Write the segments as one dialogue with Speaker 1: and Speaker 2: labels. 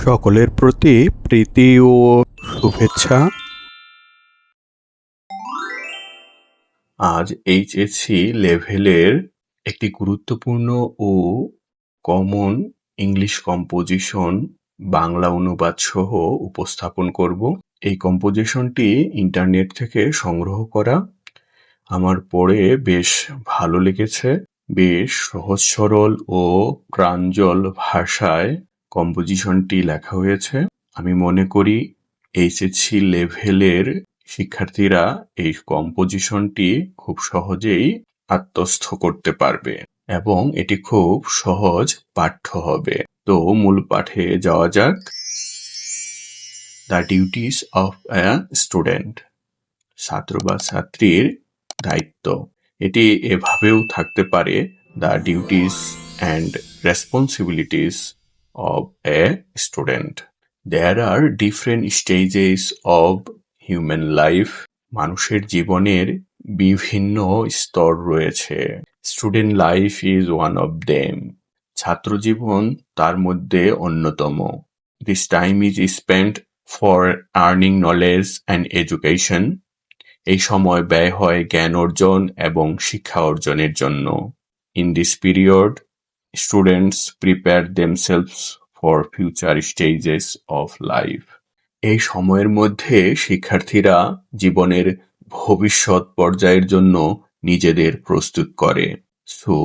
Speaker 1: সকলের প্রতি প্রীতি ও শুভেচ্ছা। আজ এইচএসসি লেভেলের একটি গুরুত্বপূর্ণ ও কমন ইংলিশ কম্পোজিশন বাংলা অনুবাদ সহ উপস্থাপন করব। এই কম্পোজিশনটি ইন্টারনেট থেকে সংগ্রহ করা। আমার পড়ে বেশ ভালো লেগেছে। বেশ সহজ সরল ও প্রাঞ্জল ভাষায় কম্পোজিশনটি লেখা হয়েছে। আমি মনে করি এইচএসসি লেভেলের শিক্ষার্থীরা এই কম্পোজিশনটি খুব সহজেই আত্মস্থ করতে পারবে এবং এটি খুব সহজ পাঠ্য হবে। তো মূল পাঠে যাওয়া যাক। The duties of a student, ছাত্র বা ছাত্রীর দায়িত্ব। এটি এভাবেও থাকতে পারে, the duties and responsibilities of a student. There are different stages of human life. মানুষের জীবনের বিভিন্ন স্তর রয়েছে। Student life is one of them. ছাত্র জীবন তার মধ্যে অন্যতম। This time is spent for earning knowledge and education. এই সময় ব্যয় হয় জ্ঞান অর্জন এবং শিক্ষা অর্জনের জন্য। In this period students prepare themselves for future stages of life. এই সময়ের মধ্যে শিক্ষার্থীরা জীবনের ভবিষ্যৎ পর্যায়ের জন্য নিজেদের প্রস্তুত করে। So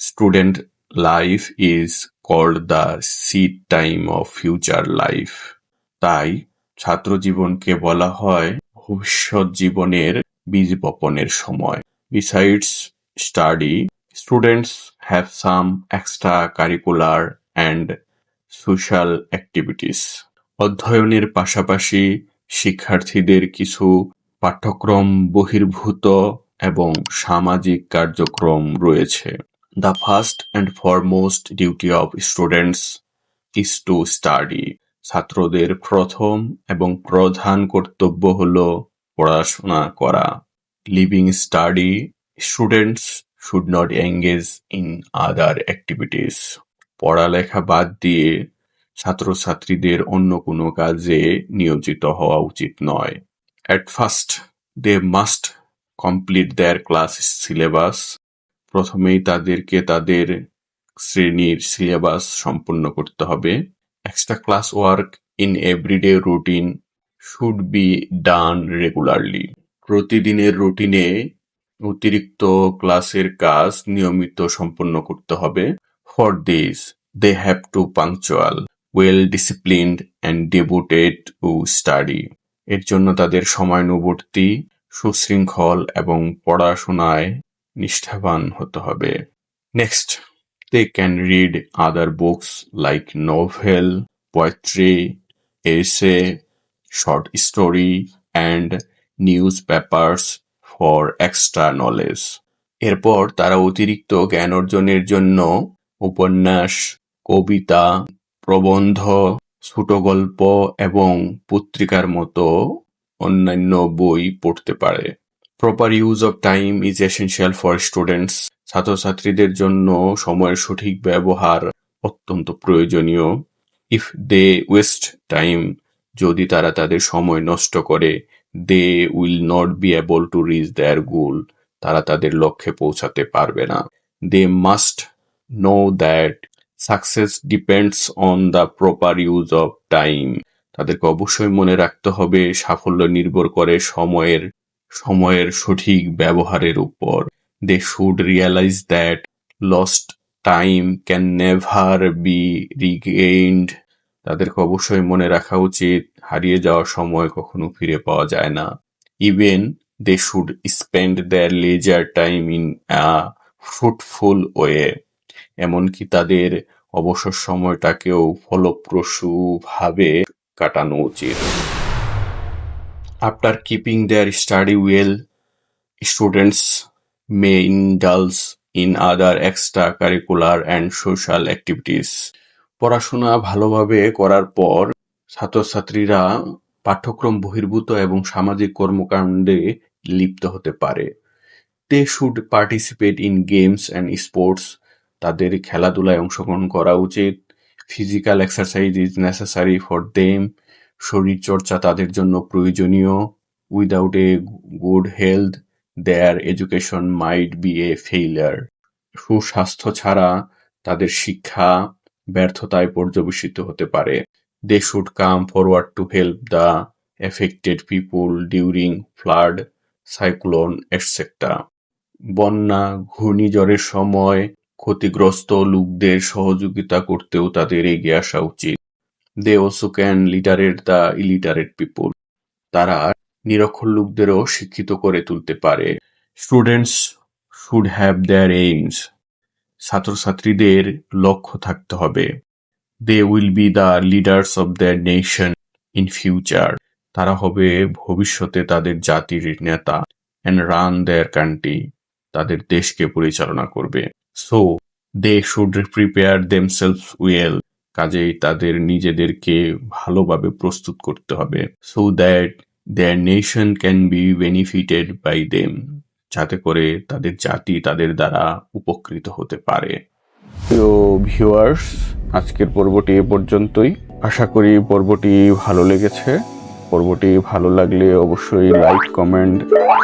Speaker 1: student life is called the seed time of future life. তাই ছাত্র জীবনকে বলা হয় ভবিষ্যৎ জীবনের বীজ বপনের সময়। Besides study, students have some extracurricular and social activities. অধ্যয়নের পাশাপাশি শিক্ষার্থীদের কিছু পাঠ্যক্রম বহির্ভূত এবং সামাজিক কার্যক্রম রয়েছে। The first and foremost duty of students is to study. ছাত্রদের প্রথম এবং প্রধান কর্তব্য হল পড়াশোনা করা। Leaving study, students should not engage in other activities. পড়ালেখা বাদ দিয়ে ছাত্রছাত্রীদের অন্য কোনো কাজে নিয়োজিত হওয়া উচিত নয়। At first, they must complete their class syllabus. প্রথমেই তাদেরকে তাদের শ্রেণীর সিলেবাস সম্পূর্ণ করতে হবে। Extra class work in everyday routine should be done regularly. প্রতিদিনের রুটিনে অতিরিক্ত ক্লাসের কাজ নিয়মিত সম্পন্ন করতে হবে। For this, they have to punctual, well disciplined and devoted to study. এর জন্য তাদের সময়ানুবর্তী, সুশৃঙ্খল এবং পড়াশোনায় নিষ্ঠাবান হতে হবে। Next, they can read other books like novel, poetry, essay, short story and newspapers for extra knowledge. এরপর তারা অতিরিক্ত জ্ঞান অর্জনের জন্য উপন্যাস, কবিতা, প্রবন্ধ, ছোট গল্প এবং পত্রিকার মতো অন্যান্য বই পড়তে পারে। Proper use of time is essential for students. ছাত্রছাত্রীদের জন্য সময়ের সঠিক ব্যবহার অত্যন্ত প্রয়োজনীয়। If they waste time, যদি তারা তাদের সময় নষ্ট করে, they will not be able to reach their goal. তারা তাদের লক্ষ্যে পৌঁছাতে পারবে না। They must know that success depends on the proper use of time. তাদেরকে অবশ্যই মনে রাখতে হবে সাফল্য নির্ভর করে সময়ের সঠিক ব্যবহারের উপর। They should realize that lost time can never be regained. তাদেরকে অবশ্যই মনে রাখা উচিত হারিয়ে যাওয়া সময় কখনো ফিরে পাওয়া যায় না। Even they should spend their leisure time in a fruitful way. এমনকি তাদের অবসর সময়টাকেও ফলপ্রসূভাবে কাটানো উচিত। After keeping their study well, students may indulge in other extracurricular and social activities. পড়াশোনা ভালোভাবে করার পর ছাত্রছাত্রীরা পাঠ্যক্রম বহির্ভূত এবং সামাজিক কর্মকাণ্ডে লিপ্ত হতে পারে। They should participate in games and sports. তাদের খেলাধুলায় অংশগ্রহণ করা উচিত। Physical exercise is necessary for them, শরীরচর্চা তাদের জন্য প্রয়োজনীয়। Without a good health their education might be a failure, সুস্বাস্থ্য ছাড়া তাদের শিক্ষা ব্যর্থতায় পর্যবেসিত হতে পারে। They should come forward to help the affected people during flood, cyclone etcetera. বন্যা, ঘূর্ণিঝড়ের সময় ক্ষতিগ্রস্ত লোকদের সহযোগিতা করতেও তাদের এগিয়ে আসা উচিত। They also can literate the illiterate people, তারা নিরক্ষর লোকদেরও শিক্ষিত করে তুলতে পারে। Students should have their aims, ছাত্রছাত্রীদের লক্ষ্য থাকতে হবে। They will be the leaders of their nation in future, তারা হবে ভবিষ্যতে তাদের জাতির নেতা। অ্যান্ড রান দেয়ার কান্ট্রি, তাদের দেশকে পরিচালনা করবে। So they should prepare themselves well, কাজেই তাদের নিজেদেরকে ভালোভাবে প্রস্তুত করতে হবে। So that their nation can be benefited by them, যাতে করে তাদের জাতি তাদের দ্বারা উপকৃত হতে পারে। প্রিয় ভিউয়ার্স, আজকের পর্বটি এ পর্যন্তই। আশা করি পর্বটি ভালো লেগেছে। পর্বটি ভালো লাগলে অবশ্যই লাইক, কমেন্ট,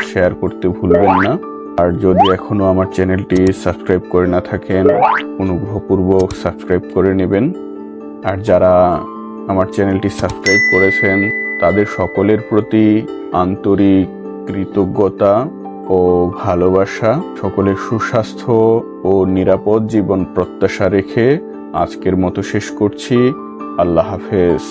Speaker 1: শেয়ার করতে ভুলবেন না। আর যদি এখনো আমার চ্যানেলটি সাবস্ক্রাইব করে না থাকেন, অনুগ্রহপূর্বক সাবস্ক্রাইব করে নেবেন। আর যারা আমার চ্যানেলটি সাবস্ক্রাইব করেছেন তাদের সকলের প্রতি আন্তরিক কৃতজ্ঞতা ও ভালোবাসা। সকলের সুস্বাস্থ্য ও নিরাপদ জীবন প্রত্যাশা রেখে আজকের মতো শেষ করছি। আল্লাহ হাফেজ।